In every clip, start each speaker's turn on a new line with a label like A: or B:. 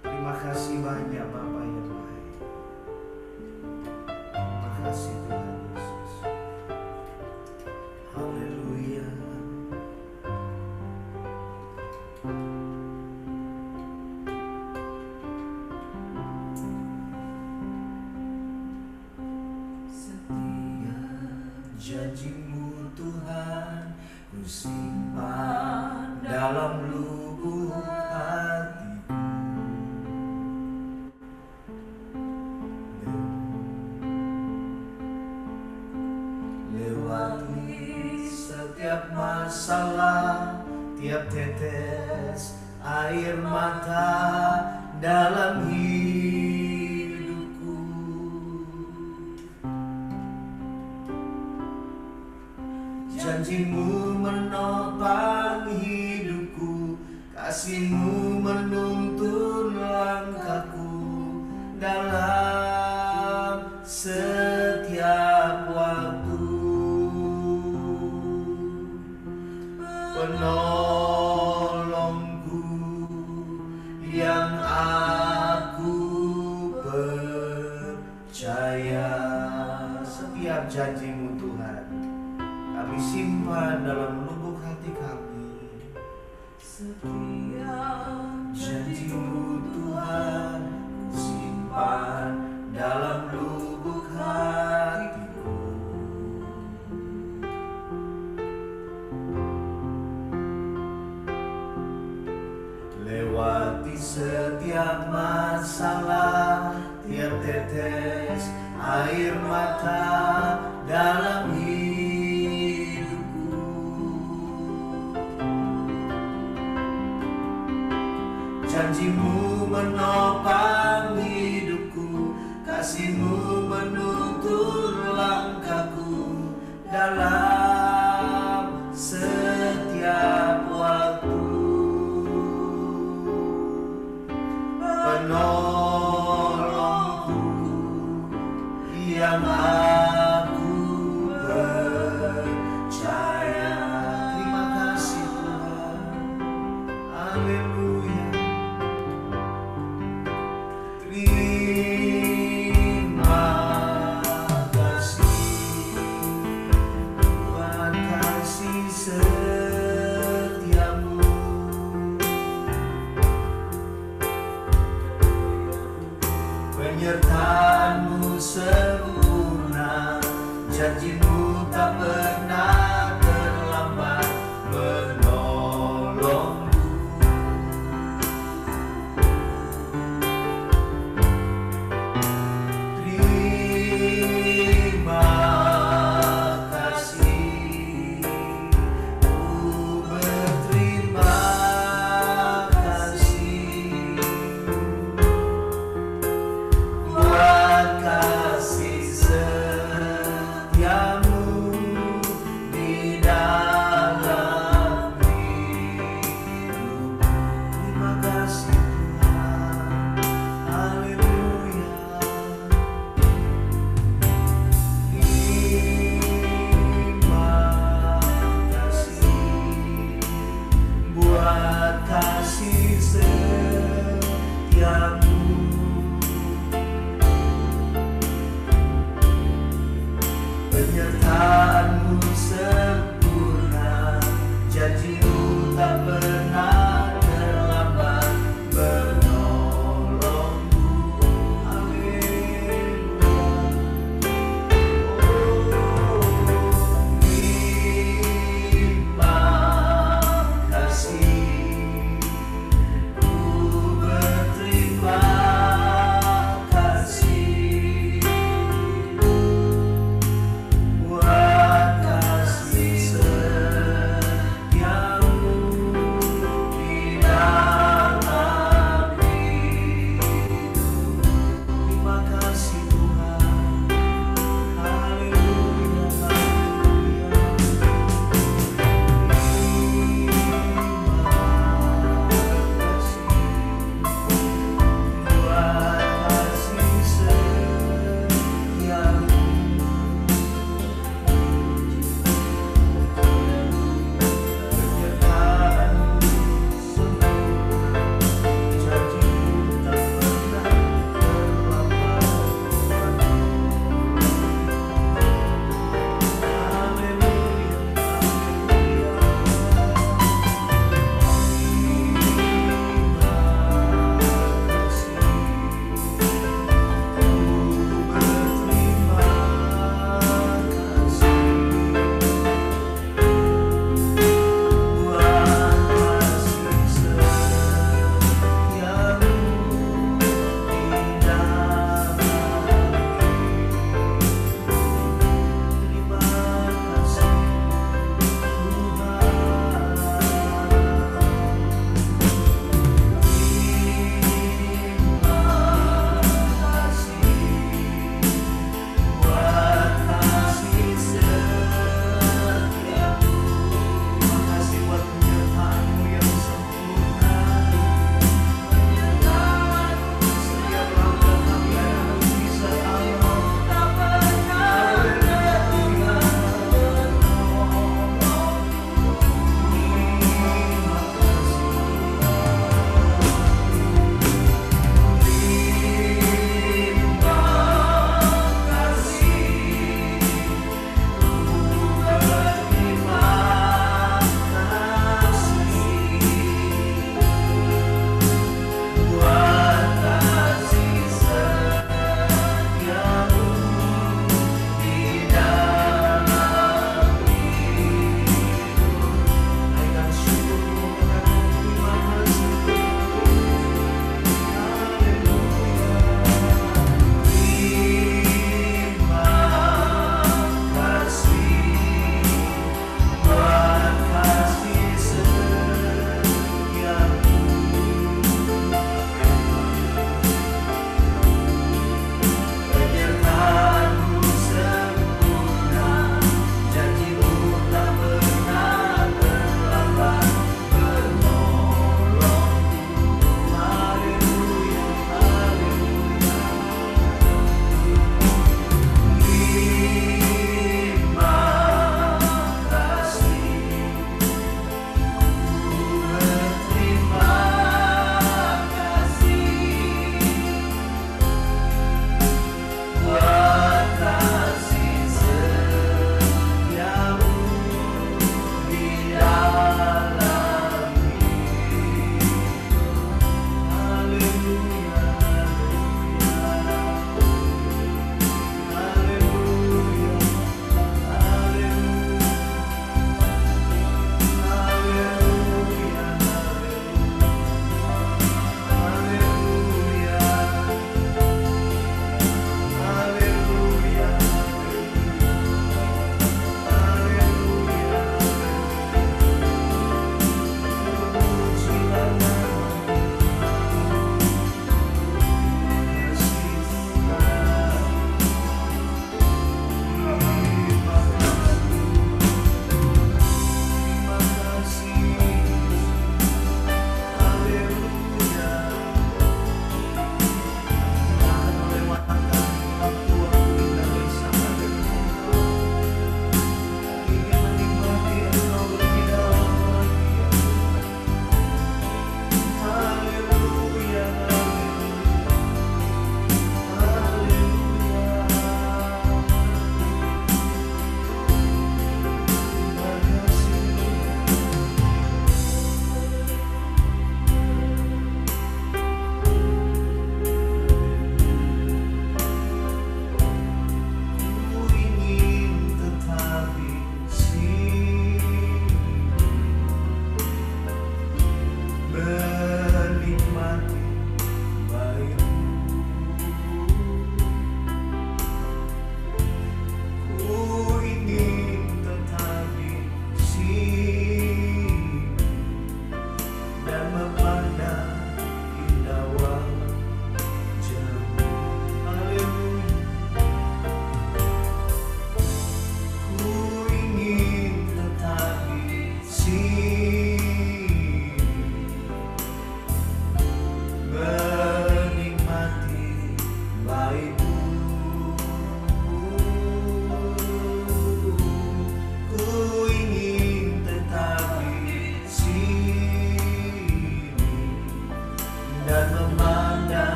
A: Terima kasih banyak Bapa yang baik. Terima kasih Tuhan Yesus. Haleluya. Janji-Mu Tuhan ku simpan dalam lubuk hatiku. Lewati setiap masalah, tiap tetes air mata dalam hidupku. Janji-Mu menopang hidupku, kasih-Mu menuntun langkahku dalam setiap waktu. Penolongku yang aku percaya. Setiap janji-Mu Tuhan kami simpan dalam lubuk hati kami. Setiap janji-Mu Tuhan ku simpan dalam lubuk hatiku. Lewati setiap masalah, tiap tetes air mata dalam hidupku. Janji-Mu menopang hidupku, kasih-Mu menuntun langkahku dalam setiap waktu. Penolongku yang aku percaya. Terima kasih Tuhan. Haleluya. Terima kasih buat kasih setiamu. Penyertaan-Mu sempurna, janji-Mu tak pernah terlambat menolongku. Terima kasih, ku berterima kasih buat kasih setiamu di dalam hidup. Terima kasih Tuhan. Haleluya. Terima kasih buat kasih setiamu. Penyertaan-Mu sempurna, janji-Mu tak pernah terlambat menolongku. Haleluya. Terima kasih, ku berterima kasih buat kasih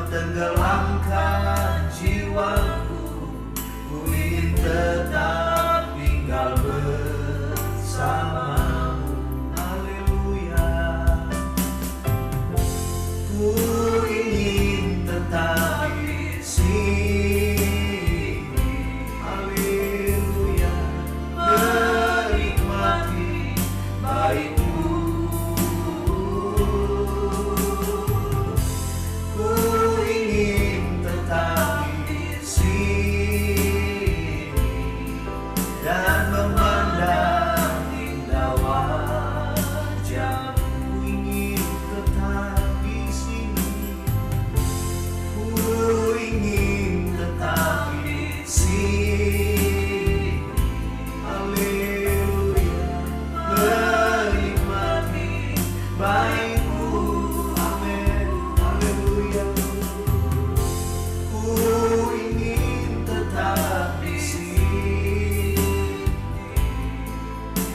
A: tenggelamkan jiwaku, ku ingin tetap tinggal bersamamu. Haleluya. Ku ingin tetap di sini. Haleluya. Menikmati baikmu. Ku ingin tetap di sini dan memandang indah wajahmu. Ku ingin tetap di sini. Ku ingin tetap di sini. Haleluya. Menikmati baikmu. Amin. Haleluya. Ku ingin tetap di sini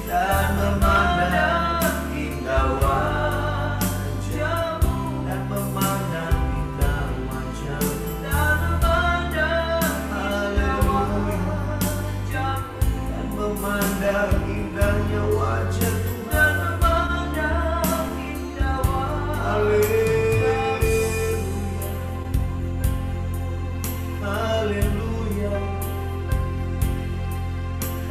A: dan memandang indah wajahmu, dan memandang indah wajahmu, dan memandang indah wajahmu, dan memandang indahnya wajah Tuhan, dan memandang indah wajahmu. Haleluya. Haleluya.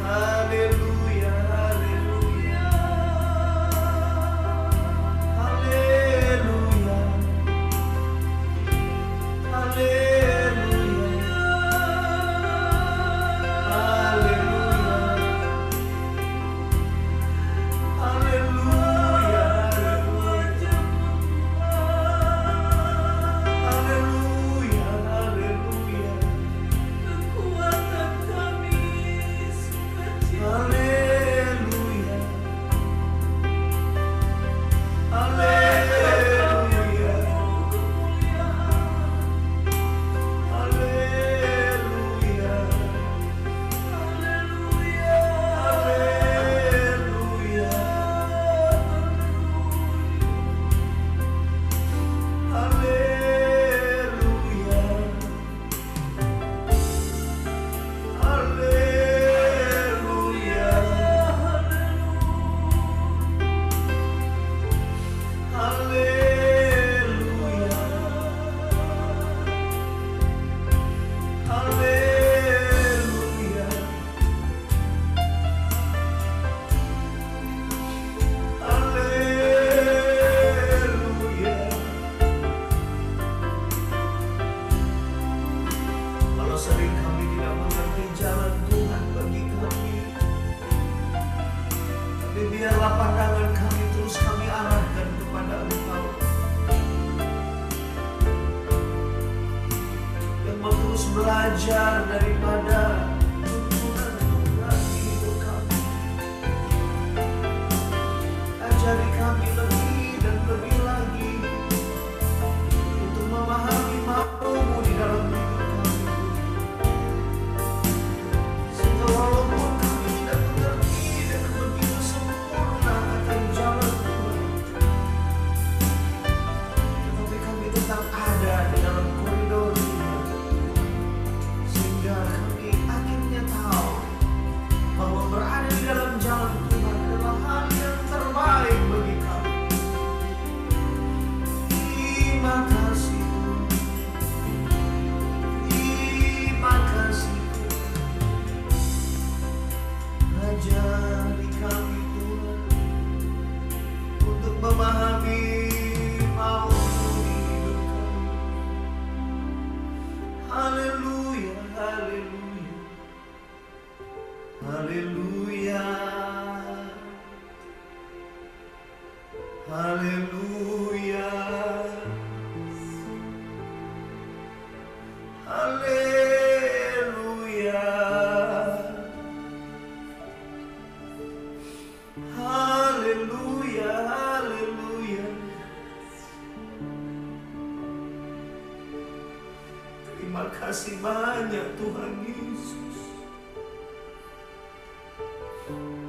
A: Haleluya. Haleluya. Haleluya. Haleluya. Haleluya. Haleluya.
B: Kekuatan kami sukacita.
A: Haleluya. Haleluya. Haleluya.
B: Haleluya.
A: Haleluya. Haleluya. Haleluya. Haleluya. Haleluya. Haleluya. Kalau sering kami tidak mengerti jalan Tuhan bagi kami, tapi biarlah pandangan kami terus kami arahkan kepada Engkau yang mau terus belajar daripada tuntunan Tuhan di hidup kami. Ajari kami lebih dan lebih lagi untuk memahami maumu di dalam hidup kami, sehingga walaupun kami tidak mengerti dengan begitu sempurna akan jalan Tuhan, tetapi kami tetap ada di dalam koridor Tuhan, sehingga kami akhirnya tahu bahwa berada di dalam jalan Tuhan adalah hal yang terbaik bagi kami. Terima kasih, terima kasih. Ajari kami Tuhan untuk memahami mau-Mu di hidup kami. Haleluya. Haleluya. Haleluya. Haleluya. Haleluya. Haleluya. Haleluya. Terima kasih banyak Tuhan Yesus.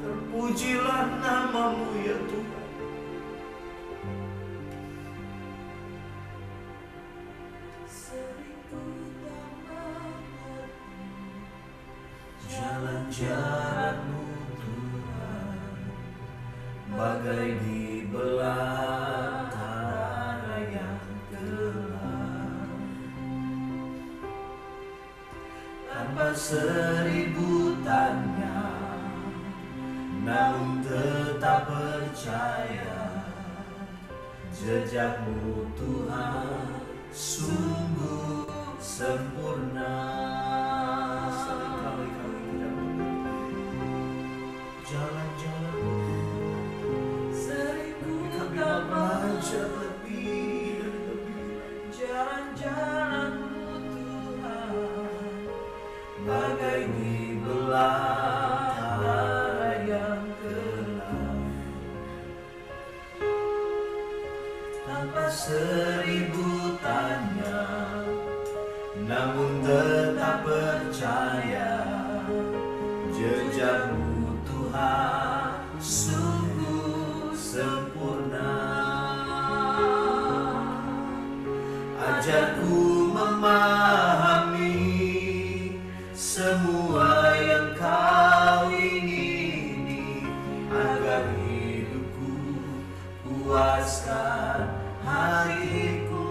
A: Terpujilah nama-Mu ya Tuhan. Jalan-jalan-Mu Tuhan bagai di belantara yang gelap, tanpa seribu tanya, namun tetap percaya. Jejak-Mu Tuhan sungguh sempurna. Seringkali kami tidak mengerti jalan-jalan-Mu, kami mau belajar lebih dan lebih. Jalan-jalan-Mu Tuhan bagai di belantara yang gelap, tanpa seribu tanya, namun tetap percaya. Jejak-Mu Tuhan sungguh sempurna. Ajarku memahami semua yang Kau ingini, agar hidupku puaskan hatiku.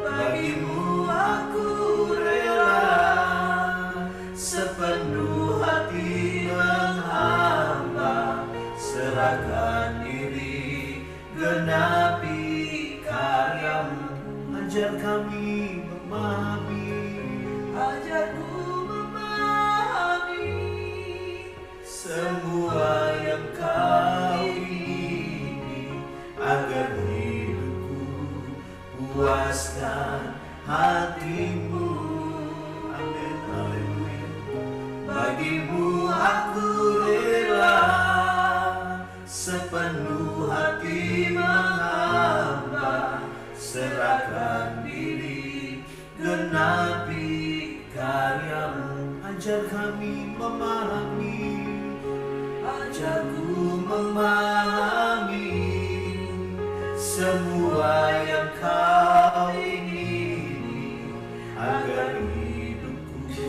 A: Bagi-Mu aku rela sepenuh hati menghamba, serahkan diri genapi karya-Mu. Ajar kami memahami, ajarku memahami semua yang Kau ingini, agar hidupku puaskan hati-Mu. Amin, haleluya. Bagi-Mu aku rela sepenuh hati menghamba, serahkan diri genapi karya-Mu. Ajar kami memahami, ajarku memahami semua yang Kau ingini, agar hidupku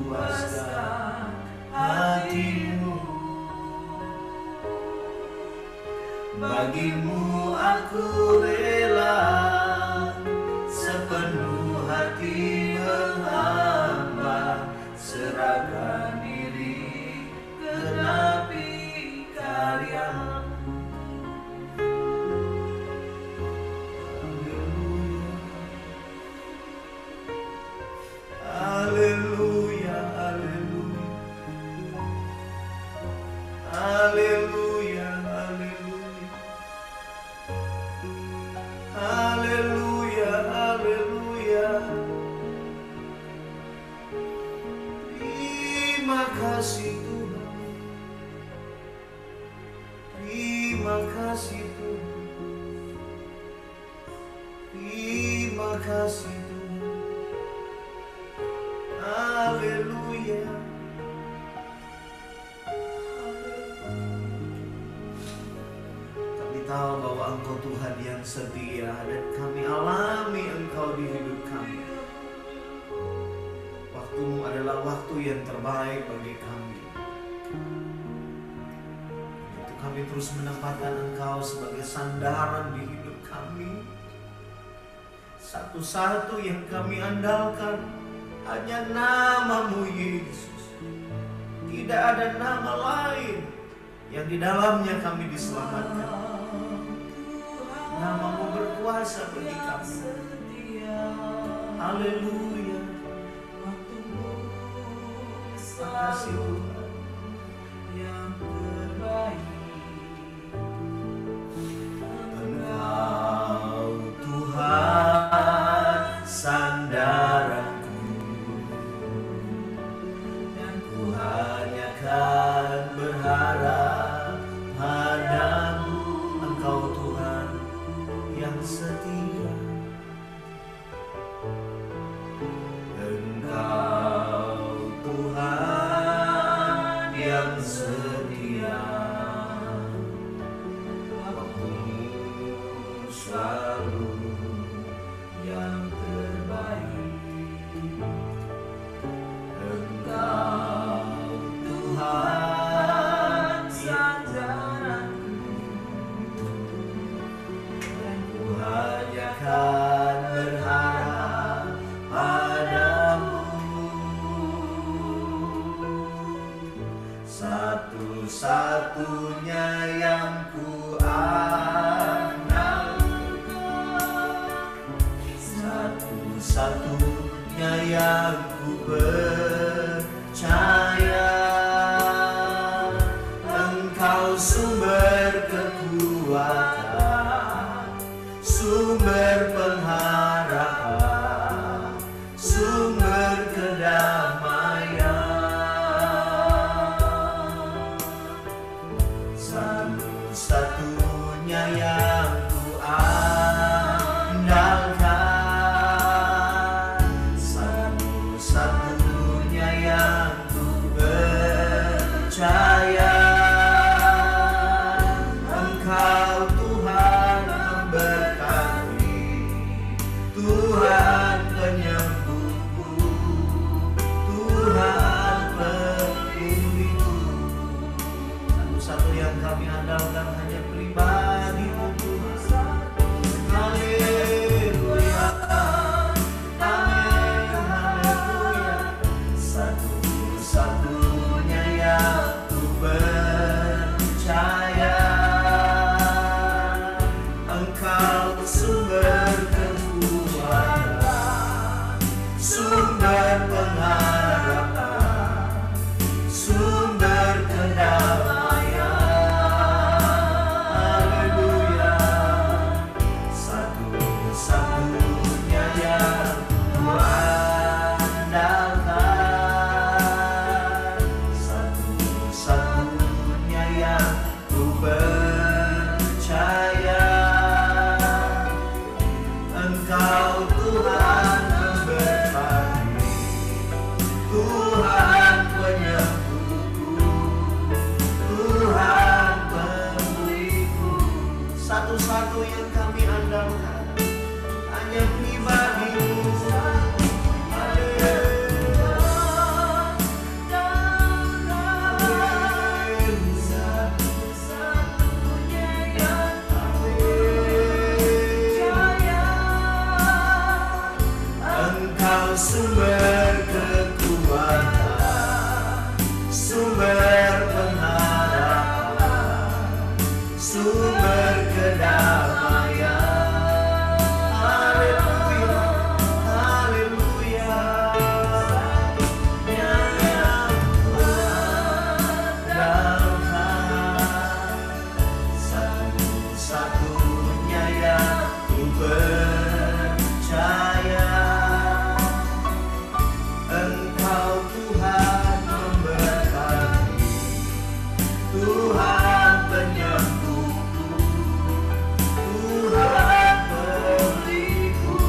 A: puaskan hati-Mu. Bagi-Mu aku rela sepenuh hati menghamba, serahkan diri genapi karya-Mu. Haleluya, haleluya, haleluya, haleluya, haleluya, haleluya. Terima kasih Tuhan, terima kasih Tuhan, terima kasih Tuhan. Haleluya. Kami tahu bahwa Engkau Tuhan yang setia, dan kami alami Engkau di hidup kami. Waktu-Mu adalah waktu yang terbaik bagi kami. Itu kami terus menempatkan Engkau sebagai sandaran di hidup kami. Satu-satu yang kami andalkan hanya nama-Mu Yesus. Tidak ada nama lain yang di dalamnya kami diselamatkan. Nama-Mu berkuasa bagi kami. Haleluya. Terima kasih Tuhan yang terbaik. Engkau Tuhan sandaranku, dan ku hanya kan berharap padamu. Engkau Tuhan yang setia. Engkau Tuhan satu-satunya yang ku percaya. Engkau sumber kekuatan, sumber pengharapan, sumber kedamaian. Satu-satunya yang ku andalkan, satu-satunya yang ku percaya. Engkau Tuhan memberkati, Tuhan penyembuhku, Tuhan pelindungku. Satu-satu yang kami andalkan hanya pribadi-Mu Tuhan. Haleluya, amin, haleluya. Satu-satunya yang ku percaya. Engkau sumber kekuatan, sumber pengharapan, sumber kedamaian. Haleluya. Satu-satunya yang ku andalkan, satu-satunya yang ku percaya. Engkau Tuhan memberkati, Tuhan penyembuhku, Tuhan pembeliku. Satu-satu yang kami andalkan hanya pribadi-Mu. Engkau sumber kekuatan, sumber pengharapan, sumber kedamaian. Haleluya, haleluya. Yang ku andalkan, satu-satunya yang ku percaya. Engkau Tuhan memberkati, Tuhan penyembuhku, Tuhan pembeliku.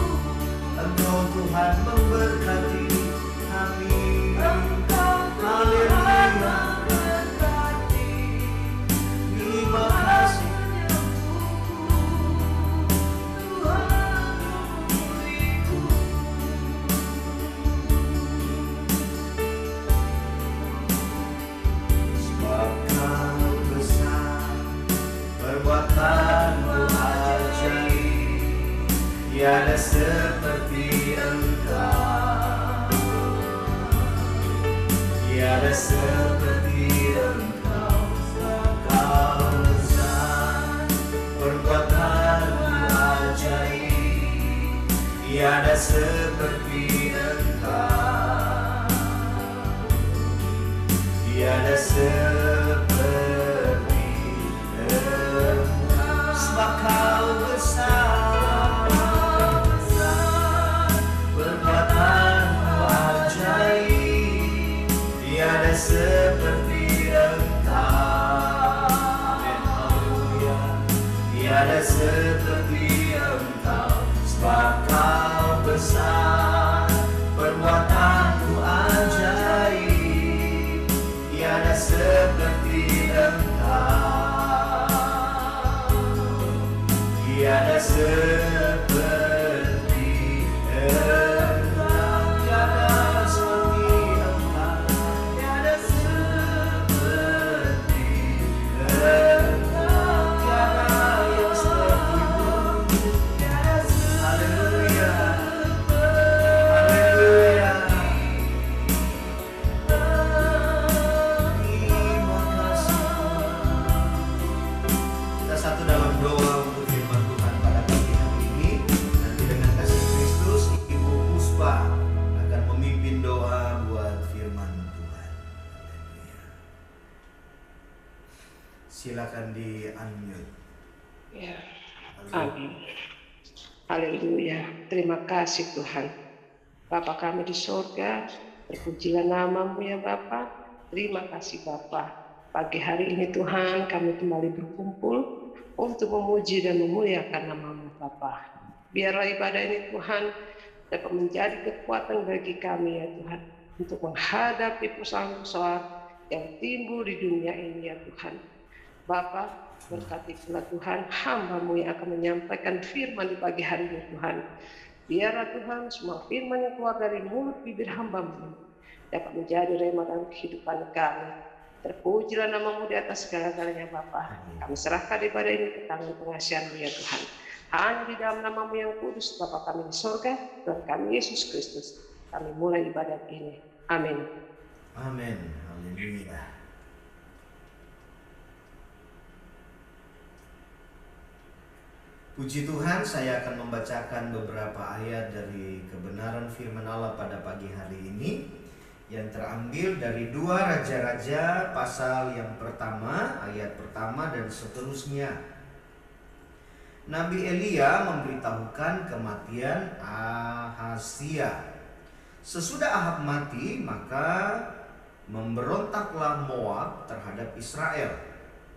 A: Engkau Tuhan memberkati kami. Haleluya. Terima kasih. Sebab Kau besar, perbuatan-Mu ajaib, tiada seperti Engkau, tiada seperti Engkau. Kau besar, perbuatan-Mu ajaib, tiada seperti Engkau, tiada seperti Engkau. Sebab Kau besar, perbuatan-Mu ajaib, tiada seperti Engkau. Amin, haleluya. Tiada seperti Engkau. Sebab Kau besar, perbuatan-Mu ajaib, tiada seperti Engkau, tiada seperti Engkau, tiada seperti Engkau, tiada seperti Engkau, tiada yang seperti-Mu. Haleluya, haleluya. Terima kasih. Kita satu dalam doa untuk firman Tuhan pada pagi hari ini. silakan di-unmute.
B: Ya. Amin. Haleluya. Terima kasih Tuhan. Bapa kami di surga, terpujilah nama-Mu ya Bapa. Terima kasih Bapa. Pagi hari ini Tuhan kami kembali berkumpul untuk memuji dan memuliakan nama-Mu Bapa. Biarlah ibadah ini Tuhan dapat menjadi kekuatan bagi kami ya Tuhan, untuk menghadapi persoalan-persoalan yang timbul di dunia ini ya Tuhan. Bapa, berkati pula Tuhan hamba-Mu yang akan menyampaikan firman di pagi hari ini Tuhan. Biarlah Tuhan semua firman yang keluar dari mulut bibir hamba-Mu dapat menjadi rema dalam kehidupan kami. Terpujilah nama-Mu di atas segala-galanya Bapa. Kami serahkan ibadah ini ke tangan pengasihan-Mu ya Tuhan. Hanya di dalam nama-Mu yang kudus Bapa kami di surga, Tuhan kami Yesus Kristus, kami mulai ibadat ini. Amin.
A: Amin. Haleluya. Puji Tuhan, saya akan membacakan beberapa ayat dari kebenaran firman Allah pada pagi hari ini yang terambil dari 2 Raja-Raja pasal yang pertama, ayat pertama dan seterusnya. Nabi Elia memberitahukan kematian Ahazia. Sesudah Ahab mati, maka memberontaklah Moab terhadap Israel.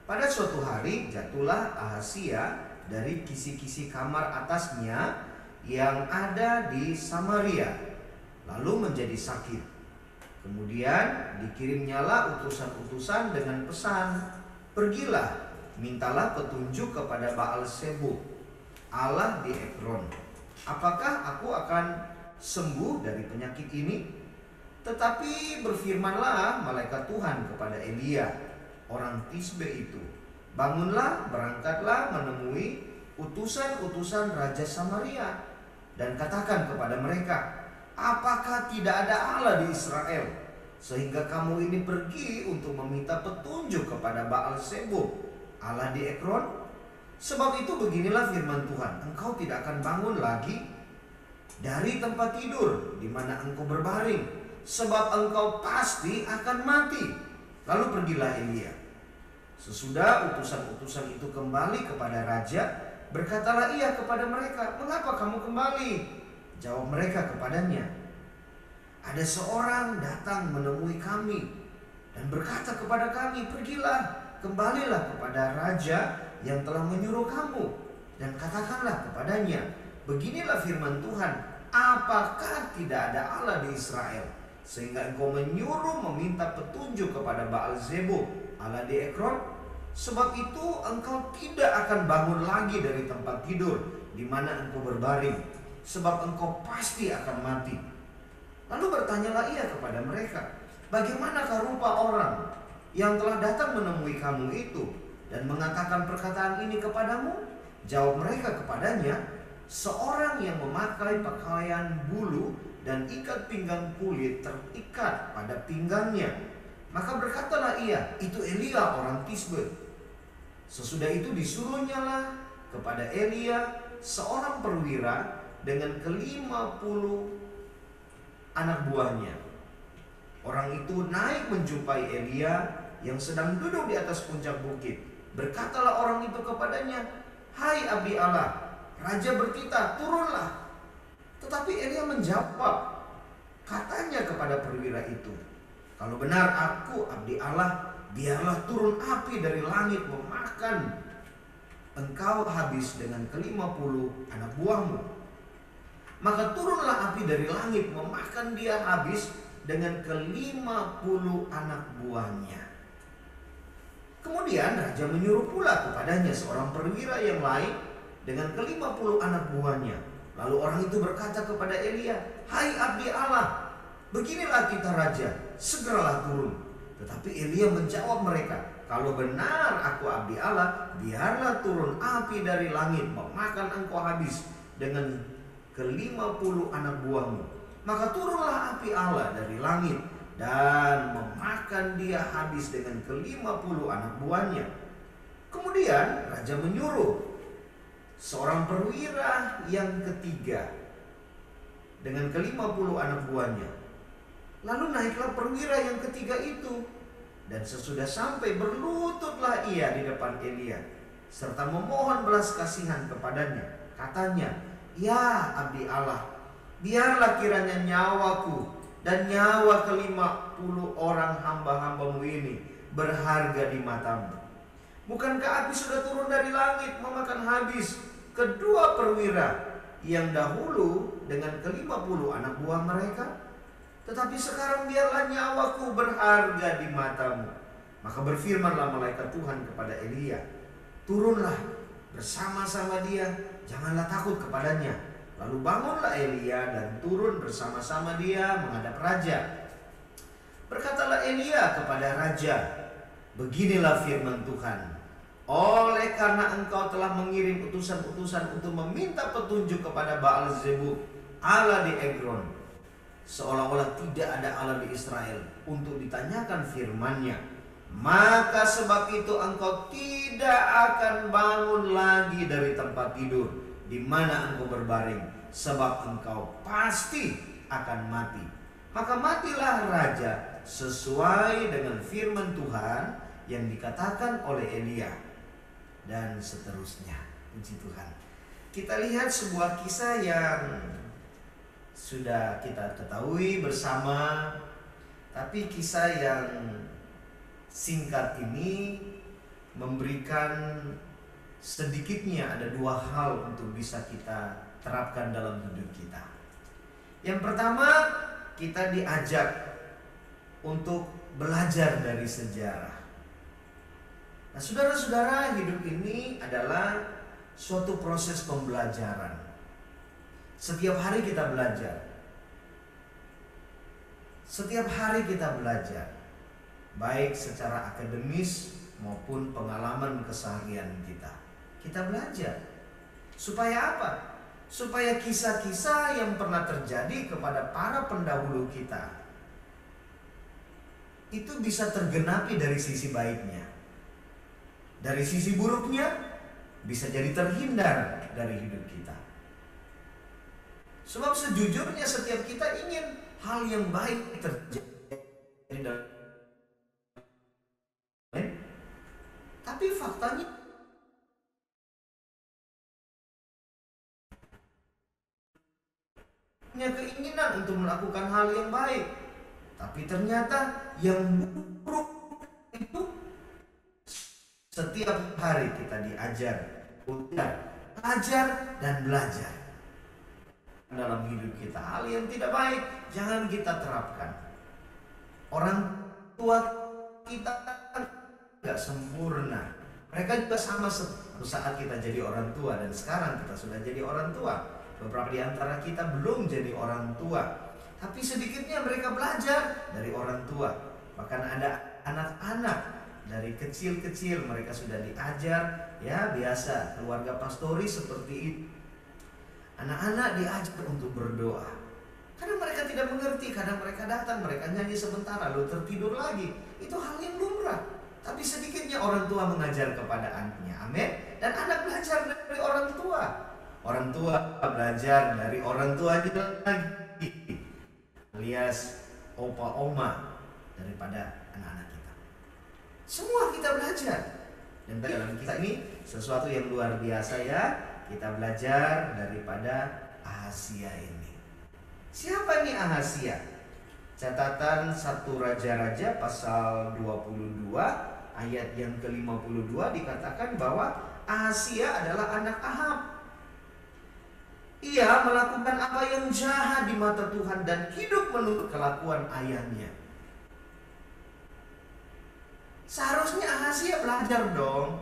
A: Pada suatu hari jatuhlah Ahazia dari kisi-kisi kamar atasnya yang ada di Samaria, lalu menjadi sakit. Kemudian dikirimnyalah utusan-utusan dengan pesan, "Pergilah, mintalah petunjuk kepada Baal-Zebub, Allah di Ekron. Apakah aku akan sembuh dari penyakit ini?" Tetapi berfirmanlah malaikat Tuhan kepada Elia, orang Tisbe itu, "Bangunlah, berangkatlah menemui utusan-utusan Raja Samaria dan katakan kepada mereka, apakah tidak ada Allah di Israel, sehingga kamu ini pergi untuk meminta petunjuk kepada Baal-Zebub, Allah di Ekron? Sebab itu beginilah firman Tuhan, engkau tidak akan bangun lagi dari tempat tidur di mana engkau berbaring, sebab engkau pasti akan mati." Lalu pergilah Elia. Sesudah utusan-utusan itu kembali kepada raja, berkatalah ia kepada mereka, "Mengapa kamu kembali?" Jawab mereka kepadanya, "Ada seorang datang menemui kami dan berkata kepada kami, pergilah, kembalilah kepada raja yang telah menyuruh kamu, dan katakanlah kepadanya, beginilah firman Tuhan, apakah tidak ada Allah di Israel, sehingga engkau menyuruh meminta petunjuk kepada Baal-Zebub, Allah di Ekron? Sebab itu engkau tidak akan bangun lagi dari tempat tidur di mana engkau berbaring, sebab engkau pasti akan mati." Lalu bertanyalah ia kepada mereka, "Bagaimanakah rupa orang yang telah datang menemui kamu itu dan mengatakan perkataan ini kepadamu?" Jawab mereka kepadanya, "Seorang yang memakai pakaian bulu dan ikat pinggang kulit terikat pada pinggangnya." Maka berkatalah ia, "Itu Elia orang Tisbe." Sesudah itu disuruhnyalah kepada Elia seorang perwira dengan ke-50 anak buahnya. Orang itu naik menjumpai Elia yang sedang duduk di atas puncak bukit. Berkatalah orang itu kepadanya, "Hai abdi Allah, raja bertitah, turunlah." Tetapi Elia menjawab, katanya kepada perwira itu, "Kalau benar aku abdi Allah, biarlah turun api dari langit memakan engkau habis dengan ke-50 anak buahmu." Maka turunlah api dari langit memakan dia habis dengan ke-50 anak buahnya. Kemudian raja menyuruh pula kepadanya seorang perwira yang lain dengan ke-50 anak buahnya. Lalu orang itu berkata kepada Elia, "Hai abdi Allah, beginilah titah raja, segeralah turun." Tetapi Elia menjawab mereka, "Kalau benar aku abdi Allah, biarlah turun api dari langit memakan engkau habis dengan ke-50 anak buahmu." Maka turunlah api Allah dari langit dan memakan dia habis dengan ke-50 anak buahnya. Kemudian raja menyuruh seorang perwira yang ketiga dengan ke-50 anak buahnya. Lalu naiklah perwira yang ketiga itu Dan sesudah sampai berlututlah ia di depan Elia, serta memohon belas kasihan kepadanya. Katanya, "Ya abdi Allah, biarlah kiranya nyawaku dan nyawa ke-50 orang hamba-hambamu ini berharga di matamu. Bukankah api sudah turun dari langit memakan habis kedua perwira yang dahulu dengan ke-50 anak buah mereka? Tetapi sekarang biarlah nyawaku berharga di matamu." Maka berfirmanlah malaikat Tuhan kepada Elia, "Turunlah bersama-sama dia, janganlah takut kepadanya." Lalu bangunlah Elia dan turun bersama-sama dia menghadap raja. Berkatalah Elia kepada raja, "Beginilah firman Tuhan, oleh karena engkau telah mengirim utusan-utusan untuk meminta petunjuk kepada Baal-zebub, Allah di Ekron, seolah-olah tidak ada Allah di Israel untuk ditanyakan firman-Nya, maka sebab itu engkau tidak akan bangun lagi dari tempat tidur di mana engkau berbaring, sebab engkau pasti akan mati." Maka matilah raja sesuai dengan firman Tuhan yang dikatakan oleh Elia, dan seterusnya. Puji Tuhan. Kita lihat sebuah kisah yang sudah kita ketahui bersama, tapi kisah yang singkat ini memberikan sedikitnya ada 2 hal untuk bisa kita terapkan dalam hidup kita. Yang pertama, kita diajak untuk belajar dari sejarah. Nah, saudara-saudara, hidup ini adalah suatu proses pembelajaran. Setiap hari kita belajar. Setiap hari kita belajar, baik secara akademis maupun pengalaman keseharian kita. Kita belajar. Supaya apa? Supaya kisah-kisah yang pernah terjadi kepada para pendahulu kita itu bisa tergenapi dari sisi baiknya. Dari sisi buruknya bisa jadi terhindar dari hidup kita. Sebab sejujurnya setiap kita ingin hal yang baik terjadi dalam, tapi faktanya punya keinginan untuk melakukan hal yang baik, tapi ternyata yang buruk itu setiap hari kita diajar untuk belajar dan belajar dalam hidup kita. Hal yang tidak baik jangan kita terapkan. Orang tua kita tidak sempurna. Mereka juga sama saat kita jadi orang tua, dan sekarang kita sudah jadi orang tua. Beberapa di antara kita belum jadi orang tua, tapi sedikitnya mereka belajar dari orang tua. Bahkan ada anak-anak dari kecil-kecil mereka sudah diajar, ya biasa keluarga pastori seperti itu. Anak-anak diajar untuk berdoa. Kadang mereka tidak mengerti, kadang mereka datang, mereka nyanyi sebentar lalu tertidur lagi. Itu hal yang lumrah. Tapi sedikitnya orang tua mengajar kepada anaknya. Amin. Dan anak belajar dari orang tua. Orang tua belajar dari orang tua lagi, alias opa oma daripada anak-anak kita. Semua kita belajar. Dan dalam kita ini sesuatu yang luar biasa, ya. Kita belajar daripada Ahazia ini. Siapa ini Ahazia? Catatan 1 Raja-Raja pasal 22 ayat yang ke-52 dikatakan bahwa Ahazia adalah anak Ahab. Ia melakukan apa yang jahat di mata Tuhan dan hidup menurut kelakuan ayahnya. Seharusnya Ahazia belajar dong.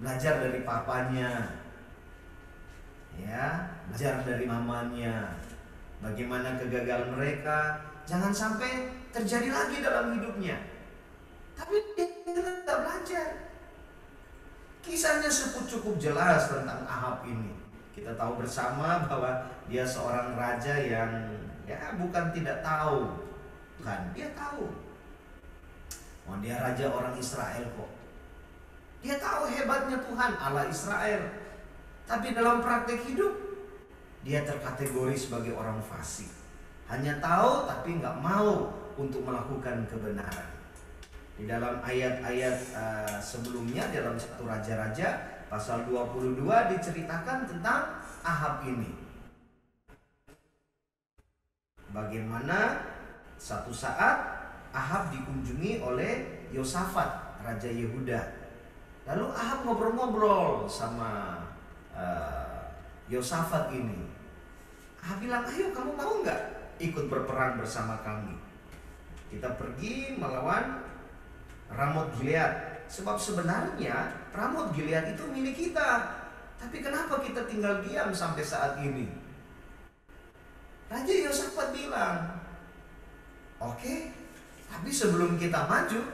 A: Belajar dari papanya, ya, belajar dari mamanya. Bagaimana kegagalan mereka jangan sampai terjadi lagi dalam hidupnya. Tapi dia tidak belajar. Kisahnya cukup jelas tentang Ahab ini. Kita tahu bersama bahwa dia seorang raja yang ya bukan tidak tahu Tuhan. Dia tahu. Oh, dia raja orang Israel kok. Dia tahu hebatnya Tuhan Allah Israel. Tapi dalam praktek hidup dia terkategori sebagai orang fasik. Hanya tahu tapi nggak mau untuk melakukan kebenaran. Di dalam ayat-ayat sebelumnya, dalam 1 Raja-Raja pasal 22 diceritakan tentang Ahab ini. Bagaimana satu saat Ahab dikunjungi oleh Yosafat, Raja Yehuda. Lalu Ahab ngobrol-ngobrol sama Yosafat ini. Ahab bilang, ayo kamu mau nggak ikut berperang bersama kami? Kita pergi melawan Ramot Gilead. Sebab sebenarnya Ramot Gilead itu milik kita. Tapi kenapa kita tinggal diam sampai saat ini? Raja Yosafat bilang, oke, tapi sebelum kita maju,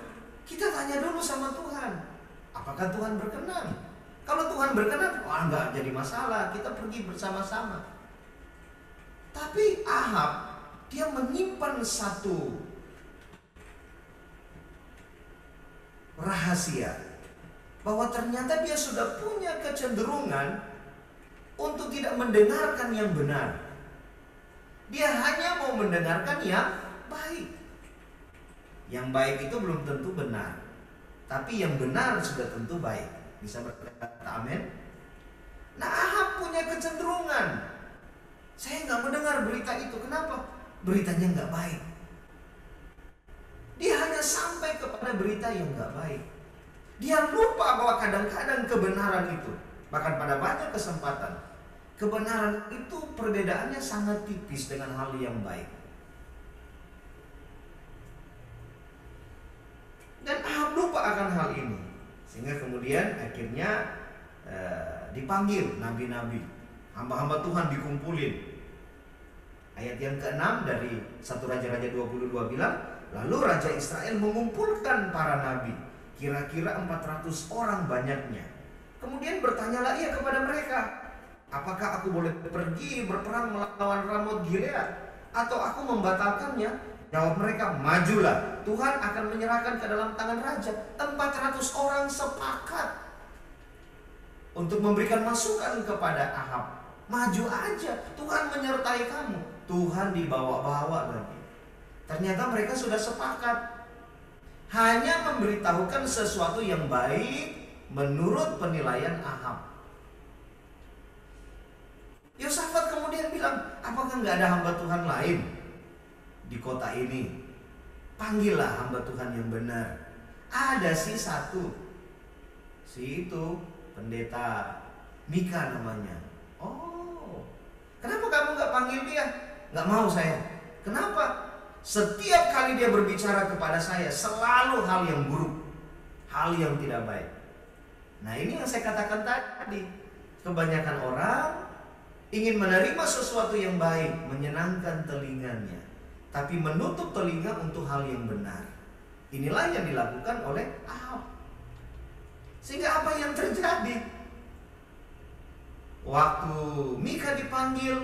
A: kita tanya dulu sama Tuhan. Apakah Tuhan berkenan? Kalau Tuhan berkenan, wah nggak jadi masalah, kita pergi bersama-sama. Tapi Ahab, dia menyimpan satu rahasia, bahwa ternyata dia sudah punya kecenderungan untuk tidak mendengarkan yang benar. Dia hanya mau mendengarkan yang baik. Yang baik itu belum tentu benar, tapi yang benar sudah tentu baik. Bisa berkata amin? Nah, Ahab punya kecenderungan, saya nggak mendengar berita itu. Kenapa? Beritanya nggak baik. Dia hanya sampai kepada berita yang nggak baik. Dia lupa bahwa kadang-kadang kebenaran itu, bahkan pada banyak kesempatan, kebenaran itu perbedaannya sangat tipis dengan hal yang baik. Dan Ahab lupa akan hal ini, sehingga kemudian akhirnya dipanggil nabi-nabi, hamba-hamba Tuhan dikumpulin. Ayat yang ke-6 dari 1 Raja-Raja 22 bilang, lalu Raja Israel mengumpulkan para nabi, kira-kira 400 orang banyaknya. Kemudian bertanyalah ia kepada mereka, apakah aku boleh pergi berperang melawan Ramot Gilead, atau aku membatalkannya? Jawab mereka, majulah, Tuhan akan menyerahkan ke dalam tangan raja. 400 orang sepakat untuk memberikan masukan kepada Ahab. Maju aja, Tuhan menyertai kamu. Tuhan dibawa-bawa lagi. Ternyata mereka sudah sepakat, hanya memberitahukan sesuatu yang baik menurut penilaian Ahab. Yosafat kemudian bilang, apakah nggak ada hamba Tuhan lain di kota ini? Panggillah hamba Tuhan yang benar. Ada sih satu, si itu pendeta Mika namanya. Oh, kenapa kamu nggak panggil dia? Nggak mau saya. Kenapa? Setiap kali dia berbicara kepada saya selalu hal yang buruk, hal yang tidak baik. Nah, ini yang saya katakan tadi. Kebanyakan orang ingin menerima sesuatu yang baik, menyenangkan telinganya, tapi menutup telinga untuk hal yang benar. Inilah yang dilakukan oleh Ahab. Sehingga apa yang terjadi? Waktu Mika dipanggil,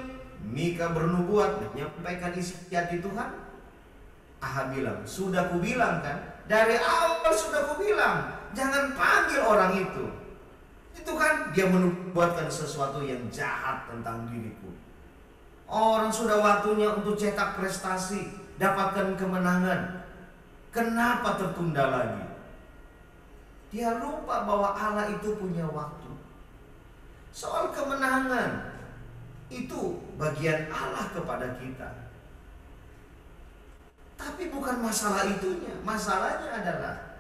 A: Mika bernubuat, menyampaikan isi hati Tuhan. Ahab bilang, sudah kubilang kan, dari awal sudah kubilang, jangan panggil orang itu. Itu kan dia menubuatkan sesuatu yang jahat tentang diriku. Orang sudah waktunya untuk cetak prestasi, dapatkan kemenangan. Kenapa tertunda lagi? Dia lupa bahwa Allah itu punya waktu. Soal kemenangan itu bagian Allah kepada kita. Tapi bukan masalah itunya. Masalahnya adalah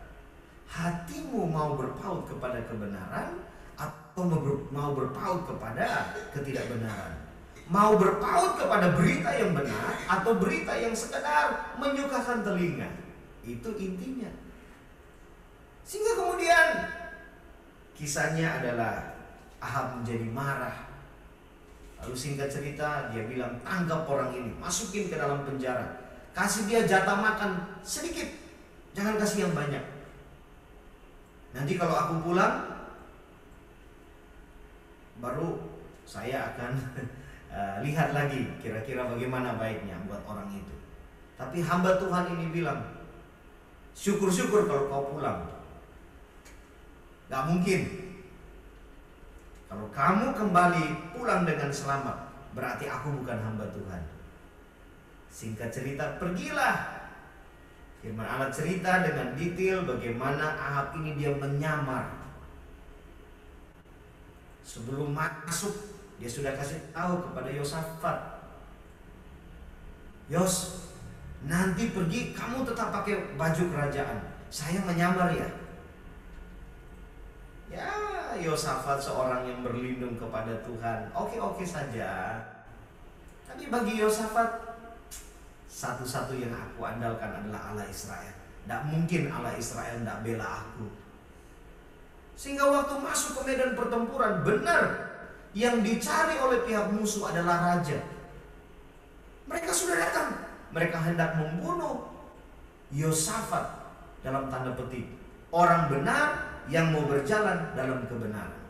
A: hatimu mau berpaut kepada kebenaran atau mau berpaut kepada ketidakbenaran. Mau berpaut kepada berita yang benar atau berita yang sekedar menyukakan telinga. Itu intinya. Sehingga kemudian kisahnya adalah Ahab menjadi marah. Lalu singkat cerita dia bilang, tangkap orang ini, masukin ke dalam penjara, kasih dia jatah makan sedikit, jangan kasih yang banyak. Nanti kalau aku pulang, baru saya akan lihat lagi kira-kira bagaimana baiknya buat orang itu. Tapi hamba Tuhan ini bilang, syukur-syukur kalau kau pulang. Gak mungkin. Kalau kamu kembali pulang dengan selamat, berarti aku bukan hamba Tuhan. Singkat cerita, pergilah Firman Allah cerita dengan detail bagaimana Ahab ini dia menyamar. Sebelum masuk, dia sudah kasih tahu kepada Yosafat, Yos, nanti pergi kamu tetap pakai baju kerajaan. Saya menyamar ya. Ya, Yosafat seorang yang berlindung kepada Tuhan. Oke saja. Tapi bagi Yosafat, satu-satu yang aku andalkan adalah Allah Israel. Tidak mungkin Allah Israel tidak bela aku. Sehingga waktu masuk ke medan pertempuran, benar yang dicari oleh pihak musuh adalah raja. Mereka sudah datang. Mereka hendak membunuh Yosafat, dalam tanda petik, orang benar yang mau berjalan dalam kebenaran.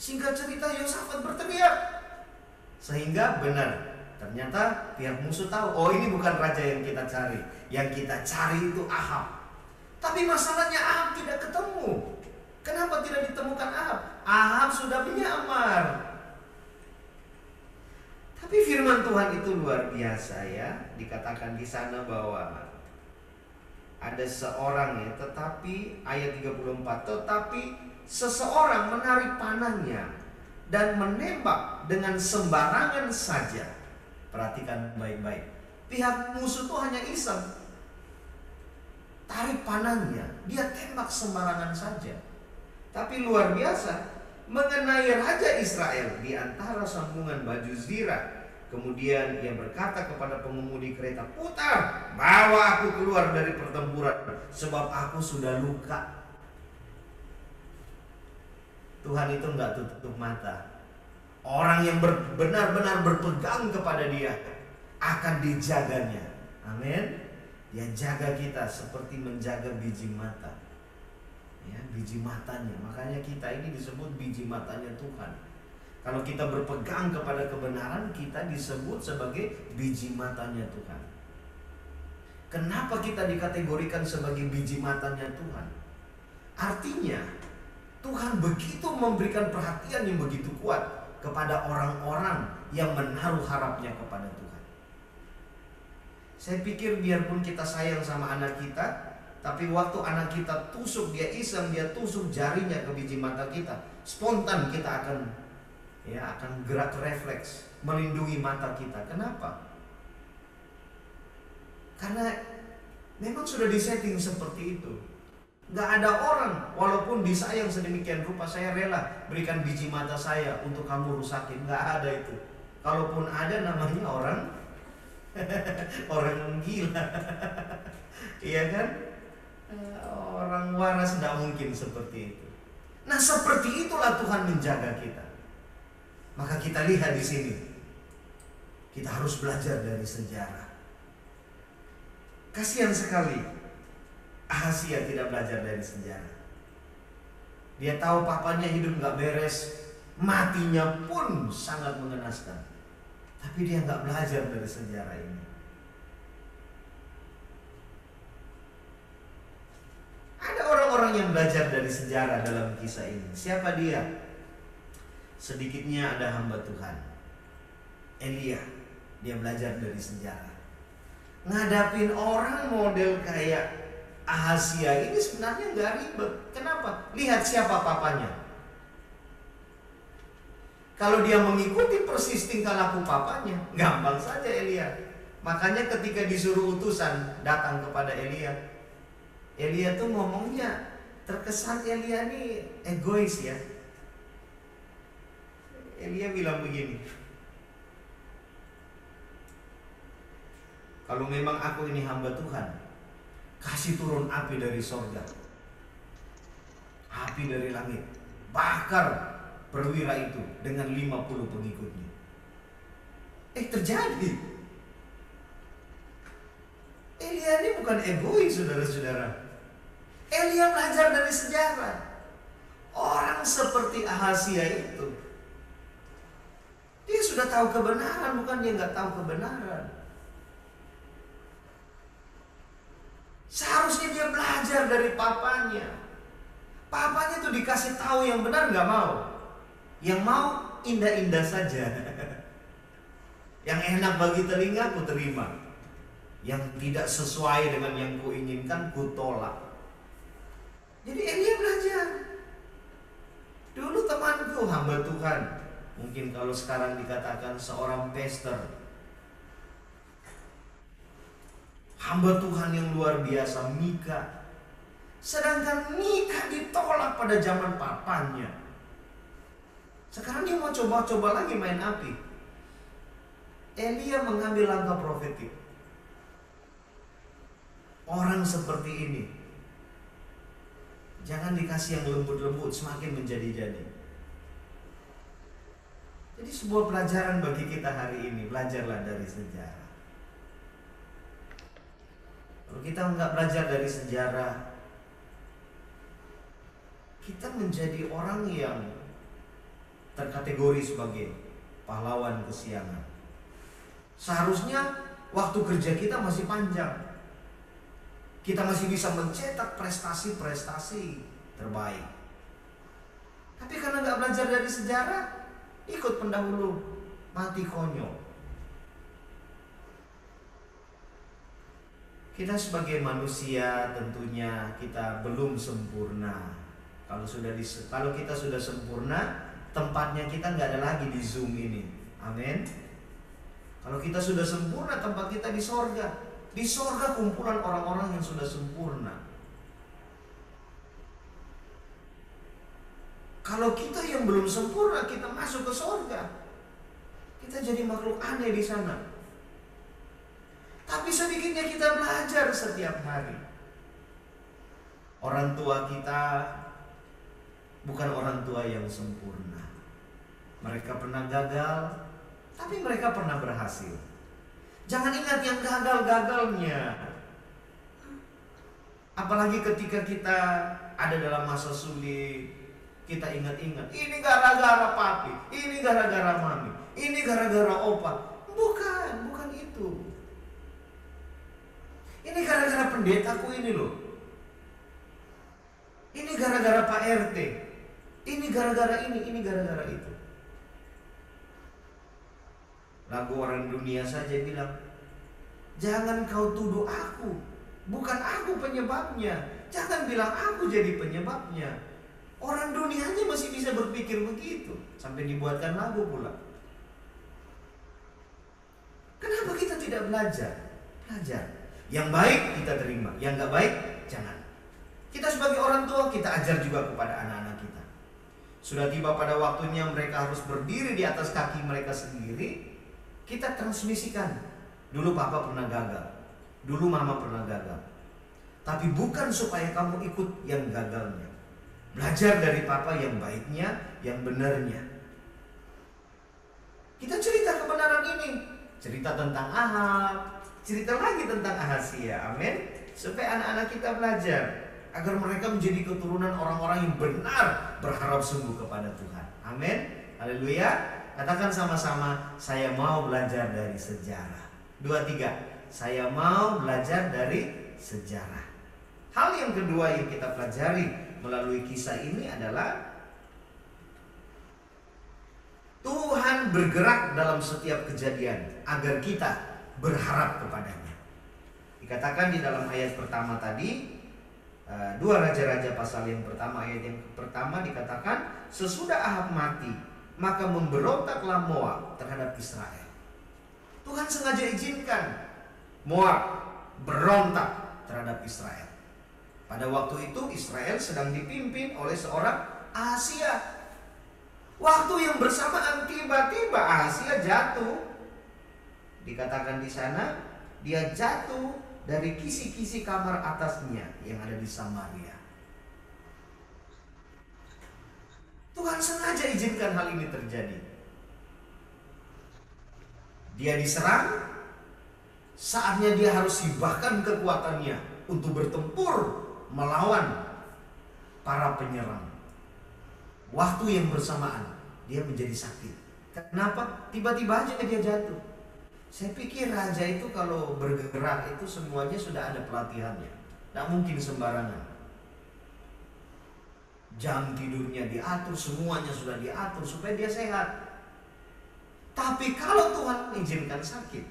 A: Singkat cerita, Yosafat berteriak. Sehingga benar, ternyata pihak musuh tahu, oh ini bukan raja yang kita cari. Yang kita cari itu Ahab. Tapi masalahnya Ahab tidak ketemu. Kenapa tidak ditemukan Ahab? Ahab sudah menyamar. Tapi firman Tuhan itu luar biasa ya. Dikatakan di sana bahwa ada seorang ya, tetapi ayat 34, tetapi seseorang menarik panahnya dan menembak dengan sembarangan saja. Perhatikan baik-baik. Pihak musuh itu hanya iseng. Tarik panahnya, dia tembak sembarangan saja. Tapi luar biasa, mengenai Raja Israel di antara sambungan baju zirah. Kemudian ia berkata kepada pengemudi kereta, putar, bawa aku keluar dari pertempuran, sebab aku sudah luka. Tuhan itu enggak tutup mata. Orang yang benar-benar berpegang kepada dia akan dijaganya. Amin. Dia jaga kita seperti menjaga biji mata. Ya, biji matanya. Makanya kita ini disebut biji matanya Tuhan. Kalau kita berpegang kepada kebenaran, kita disebut sebagai biji matanya Tuhan. Kenapa kita dikategorikan sebagai biji matanya Tuhan? Artinya, Tuhan begitu memberikan perhatian yang begitu kuat kepada orang-orang yang menaruh harapnya kepada Tuhan. Saya pikir biarpun kita sayang sama anak kita, tapi waktu anak kita tusuk, dia iseng, dia tusuk jarinya ke biji mata kita, spontan kita akan gerak refleks melindungi mata kita. Kenapa? Karena memang sudah disetting seperti itu. Gak ada orang, walaupun disayang sedemikian rupa, saya rela berikan biji mata saya untuk kamu rusakin. Gak ada itu. Kalaupun ada, namanya orang gila. Iya kan? Orang waras tidak mungkin seperti itu. Nah, seperti itulah Tuhan menjaga kita. Maka kita lihat di sini, kita harus belajar dari sejarah. Kasihan sekali Ahazia tidak belajar dari sejarah. Dia tahu papanya hidup gak beres, matinya pun sangat mengenaskan, tapi dia gak belajar dari sejarah ini. Ada orang-orang yang belajar dari sejarah dalam kisah ini. Siapa dia? Sedikitnya ada hamba Tuhan, Elia. Dia belajar dari sejarah. Ngadapin orang model kayak Ahazia ini sebenarnya gak ribet. Kenapa? Lihat siapa papanya. Kalau dia mengikuti persis tingkah laku papanya, gampang saja Elia. Makanya ketika disuruh utusan datang kepada Elia, Elia tuh ngomongnya terkesan Elia ini egois ya. Elia bilang begini, kalau memang aku ini hamba Tuhan, kasih turun api dari sorga, api dari langit, bakar perwira itu dengan 50 pengikutnya. Terjadi. Elia ini bukan egois, saudara-saudara. Elia belajar dari sejarah. Orang seperti Ahazia itu, dia sudah tahu kebenaran, bukan dia nggak tahu kebenaran. Seharusnya dia belajar dari papanya. Papanya tuh dikasih tahu yang benar nggak mau. Yang mau indah-indah saja. Yang enak bagi telinga aku terima. Yang tidak sesuai dengan yang kuinginkan, kutolak. Jadi Elia belajar. Dulu temanku hamba Tuhan, mungkin kalau sekarang dikatakan seorang pastor, hamba Tuhan yang luar biasa, Mika. Sedangkan Mika ditolak pada zaman papanya. Sekarang dia mau coba-coba lagi main api. Elia mengambil langkah profetik. Orang seperti ini jangan dikasih yang lembut-lembut, semakin menjadi-jadi. Jadi sebuah pelajaran bagi kita hari ini, belajarlah dari sejarah. Kalau kita nggak belajar dari sejarah, kita menjadi orang yang terkategori sebagai pahlawan kesiangan. Seharusnya waktu kerja kita masih panjang. Kita masih bisa mencetak prestasi-prestasi terbaik. Tapi karena nggak belajar dari sejarah, ikut pendahulu, mati konyol. Kita sebagai manusia tentunya kita belum sempurna. Kalau kita sudah sempurna, tempatnya kita nggak ada lagi di Zoom ini. Amin. Kalau kita sudah sempurna, tempat kita di sorga. Di sorga kumpulan orang-orang yang sudah sempurna. Kalau kita yang belum sempurna, kita masuk ke sorga, kita jadi makhluk aneh di sana. Tapi sedikitnya kita belajar setiap hari. Orang tua kita bukan orang tua yang sempurna. Mereka pernah gagal, tapi mereka pernah berhasil. Jangan ingat yang gagal-gagalnya. Apalagi ketika kita ada dalam masa sulit, kita ingat-ingat, ini gara-gara papi, ini gara-gara mami, ini gara-gara opa. Bukan itu. Ini gara-gara pendetaku ini loh. Ini gara-gara Pak RT. Ini gara-gara ini gara-gara itu. Lagu orang dunia saja bilang, jangan kau tuduh aku, bukan aku penyebabnya. Jangan bilang aku jadi penyebabnya. Orang dunianya masih bisa berpikir begitu. Sampai dibuatkan lagu pula. Kenapa kita tidak belajar? Belajar. Yang baik kita terima, yang gak baik jangan. Kita sebagai orang tua, kita ajar juga kepada anak-anak kita. Sudah tiba pada waktunya mereka harus berdiri di atas kaki mereka sendiri. Kita transmisikan, dulu papa pernah gagal, dulu mama pernah gagal. Tapi bukan supaya kamu ikut yang gagalnya. Belajar dari papa yang baiknya, yang benarnya. Kita cerita kebenaran ini. Cerita tentang Ahab, cerita lagi tentang Ahasia, amin. Supaya anak-anak kita belajar, agar mereka menjadi keturunan orang-orang yang benar berharap sungguh kepada Tuhan, amin. Haleluya. Katakan sama-sama, saya mau belajar dari sejarah. 2, 3, saya mau belajar dari sejarah. Hal yang kedua yang kita pelajari melalui kisah ini adalah Tuhan bergerak dalam setiap kejadian agar kita berharap kepadanya. Dikatakan di dalam ayat pertama tadi, 2 Raja-Raja pasal yang pertama, ayat yang pertama dikatakan, sesudah Ahab mati, maka memberontaklah Moab terhadap Israel. Tuhan sengaja izinkan Moab berontak terhadap Israel. Pada waktu itu Israel sedang dipimpin oleh seorang Ahasia. Waktu yang bersamaan tiba-tiba Ahasia jatuh. Dikatakan di sana dia jatuh dari kisi-kisi kamar atasnya yang ada di Samaria. Tuhan sengaja izinkan hal ini terjadi. Dia diserang, saatnya dia harus hibahkan kekuatannya untuk bertempur melawan para penyerang. Waktu yang bersamaan dia menjadi sakit. Kenapa? Tiba-tiba aja dia jatuh. Saya pikir raja itu kalau bergerak itu semuanya sudah ada pelatihannya. Tidak mungkin sembarangan. Jam tidurnya diatur, semuanya sudah diatur supaya dia sehat. Tapi kalau Tuhan mengizinkan sakit,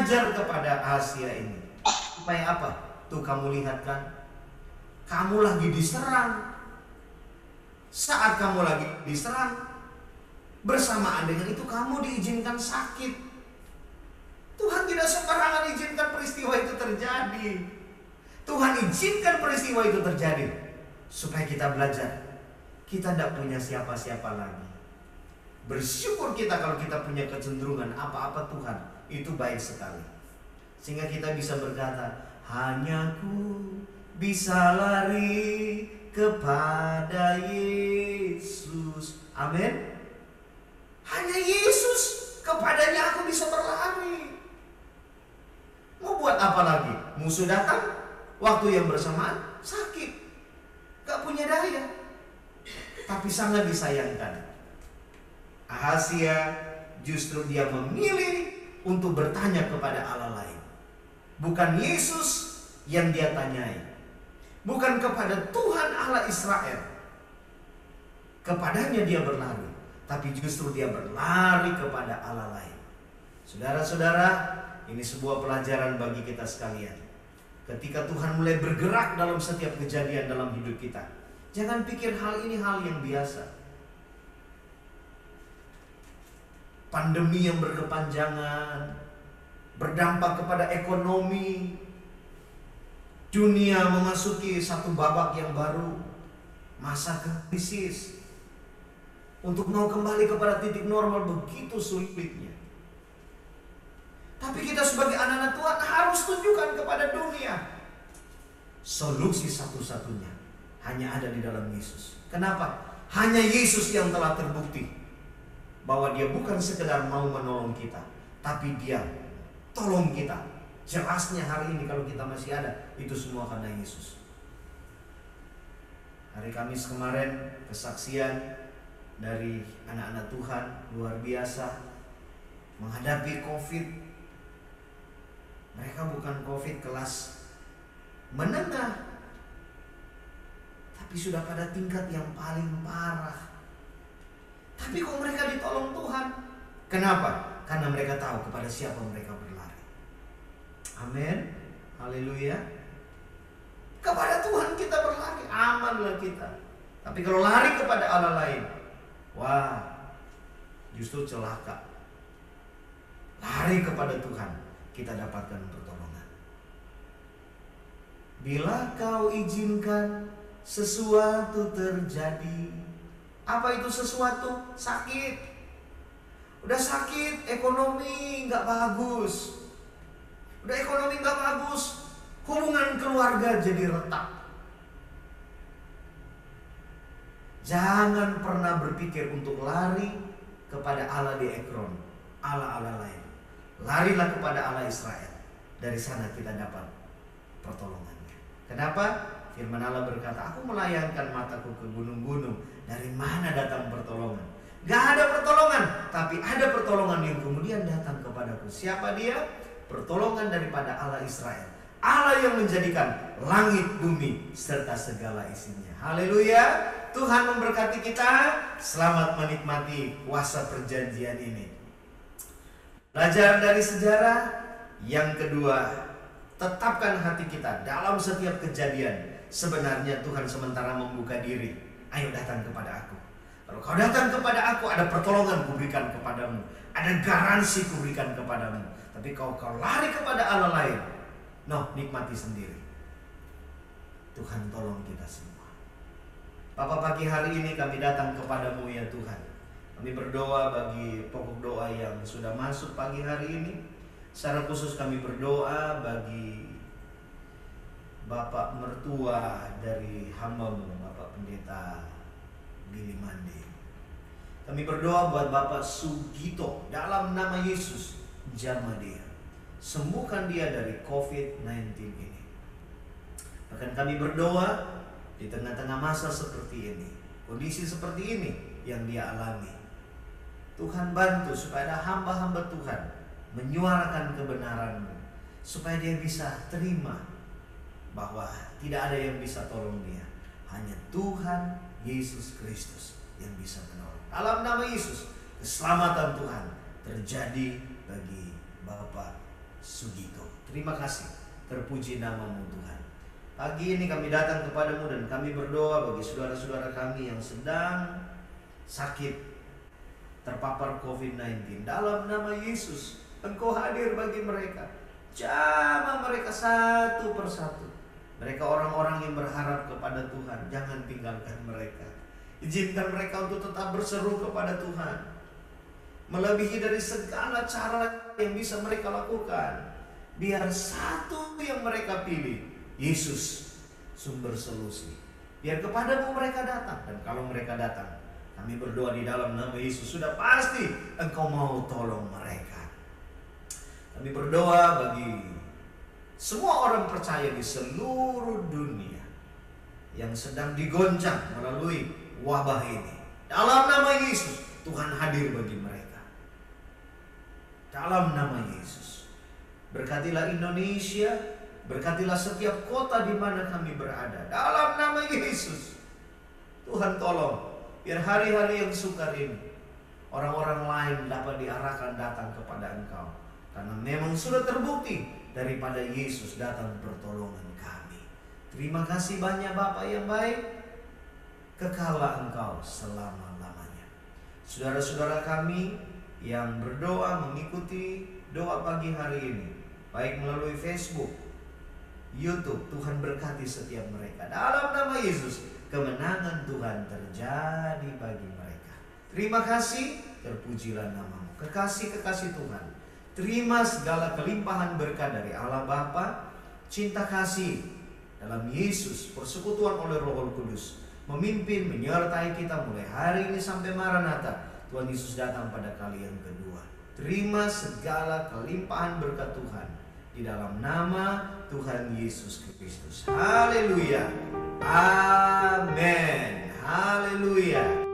A: mengajar kepada Asia ini. Supaya apa? Tuh kamu lihat kan, kamu lagi diserang. Saat kamu lagi diserang, bersamaan dengan itu kamu diizinkan sakit. Tuhan tidak sembarangan izinkan peristiwa itu terjadi. Tuhan izinkan peristiwa itu terjadi supaya kita belajar. Kita tidak punya siapa-siapa lagi. Bersyukur kita kalau kita punya kecenderungan apa-apa Tuhan itu baik sekali. Sehingga kita bisa berkata, hanya ku bisa lari kepada Yesus. Amin. Hanya Yesus, kepadanya aku bisa berlari. Mau buat apa lagi? Musuh datang, waktu yang bersamaan sakit, gak punya daya. Tapi sangat disayangkan, Ahasia justru dia memilih untuk bertanya kepada Allah lain. Bukan Yesus yang dia tanyai, bukan kepada Tuhan Allah Israel. Kepadanya dia berlari, tapi justru dia berlari kepada Allah lain. Saudara-saudara, ini sebuah pelajaran bagi kita sekalian. Ketika Tuhan mulai bergerak dalam setiap kejadian dalam hidup kita, jangan pikir hal ini hal yang biasa. Pandemi yang berkepanjangan, berdampak kepada ekonomi, dunia memasuki satu babak yang baru, masa krisis. Untuk mau kembali kepada titik normal begitu sulitnya. Tapi kita sebagai anak-anak Tuhan harus tunjukkan kepada dunia, solusi satu-satunya hanya ada di dalam Yesus. Kenapa? Hanya Yesus yang telah terbukti bahwa dia bukan sekedar mau menolong kita, tapi dia tolong kita. Jelasnya hari ini kalau kita masih ada, itu semua karena Yesus. Hari Kamis kemarin kesaksian dari anak-anak Tuhan luar biasa menghadapi COVID. Mereka bukan COVID kelas menengah, tapi sudah pada tingkat yang paling parah. Tapi kok mereka ditolong Tuhan? Kenapa? Karena mereka tahu kepada siapa mereka berlari. Amin. Haleluya. Kepada Tuhan kita berlari, amanlah kita. Tapi kalau lari kepada Allah lain, wah, justru celaka. Lari kepada Tuhan, kita dapatkan pertolongan. Bila kau izinkan sesuatu terjadi. Apa itu sesuatu? Sakit. Udah sakit, ekonomi gak bagus. Udah ekonomi gak bagus, hubungan keluarga jadi retak. Jangan pernah berpikir untuk lari kepada Allah di Ekron, Allah-Allah lain. Larilah kepada Allah Israel. Dari sana kita dapat pertolongannya. Kenapa? Firman Allah berkata, aku melayangkan mataku ke gunung-gunung. Dari mana datang pertolongan? Gak ada pertolongan, tapi ada pertolongan yang kemudian datang kepadaku. Siapa dia? Pertolongan daripada Allah Israel. Allah yang menjadikan langit, bumi, serta segala isinya. Haleluya. Tuhan memberkati kita. Selamat menikmati kuasa perjanjian ini. Belajar dari sejarah. Yang kedua, tetapkan hati kita dalam setiap kejadian. Sebenarnya Tuhan sementara membuka diri. Ayo datang kepada aku. Kalau kau datang kepada aku, ada pertolongan kuberikan kepadamu, ada garansi kuberikan kepadamu. Tapi kalau kau lari kepada Allah lain, nikmati sendiri. Tuhan tolong kita semua. Bapa, pagi hari ini kami datang kepadamu ya Tuhan. Kami berdoa bagi pokok doa yang sudah masuk pagi hari ini. Secara khusus kami berdoa bagi Bapak mertua dari hamba-Mu, Bapak Pendeta Billy Mandi. Kami berdoa buat Bapak Sugito, dalam nama Yesus, jamah dia. Sembuhkan dia dari COVID-19 ini. Bahkan kami berdoa di tengah-tengah masa seperti ini, kondisi seperti ini yang dia alami. Tuhan bantu supaya ada hamba-hamba Tuhan menyuarakan kebenaran-Mu, supaya dia bisa terima bahwa tidak ada yang bisa tolong dia, hanya Tuhan Yesus Kristus yang bisa menolong. Dalam nama Yesus, keselamatan Tuhan terjadi bagi Bapak Sugito. Terima kasih, terpuji namamu Tuhan. Pagi ini kami datang kepadamu dan kami berdoa bagi saudara-saudara kami yang sedang sakit, terpapar COVID-19. Dalam nama Yesus, Engkau hadir bagi mereka. Jamah mereka satu persatu. Mereka orang-orang yang berharap kepada Tuhan. Jangan tinggalkan mereka. Izinkan mereka untuk tetap berseru kepada Tuhan, melebihi dari segala cara yang bisa mereka lakukan. Biar satu yang mereka pilih, Yesus, sumber solusi. Biar kepadamu mereka datang. Dan kalau mereka datang, kami berdoa di dalam nama Yesus, sudah pasti Engkau mau tolong mereka. Kami berdoa bagi semua orang percaya di seluruh dunia yang sedang digoncang melalui wabah ini. Dalam nama Yesus, Tuhan hadir bagi mereka. Dalam nama Yesus, berkatilah Indonesia, berkatilah setiap kota di mana kami berada. Dalam nama Yesus, Tuhan tolong, biar hari-hari yang sukar ini orang-orang lain dapat diarahkan datang kepada Engkau. Karena memang sudah terbukti daripada Yesus datang pertolongan kami. Terima kasih banyak Bapa yang baik, kekalah Engkau selama-lamanya. Saudara-saudara kami yang berdoa mengikuti doa pagi hari ini, baik melalui Facebook, YouTube, Tuhan berkati setiap mereka. Dalam nama Yesus, kemenangan Tuhan terjadi bagi mereka. Terima kasih, terpujilah namamu. Kekasih-kekasih Tuhan, terima segala kelimpahan berkat dari Allah Bapa, cinta kasih dalam Yesus, persekutuan oleh Roh Kudus, memimpin, menyertai kita mulai hari ini sampai Maranatha. Tuhan Yesus datang pada kali yang kedua. Terima segala kelimpahan berkat Tuhan di dalam nama Tuhan Yesus Kristus. Haleluya. Amin. Haleluya.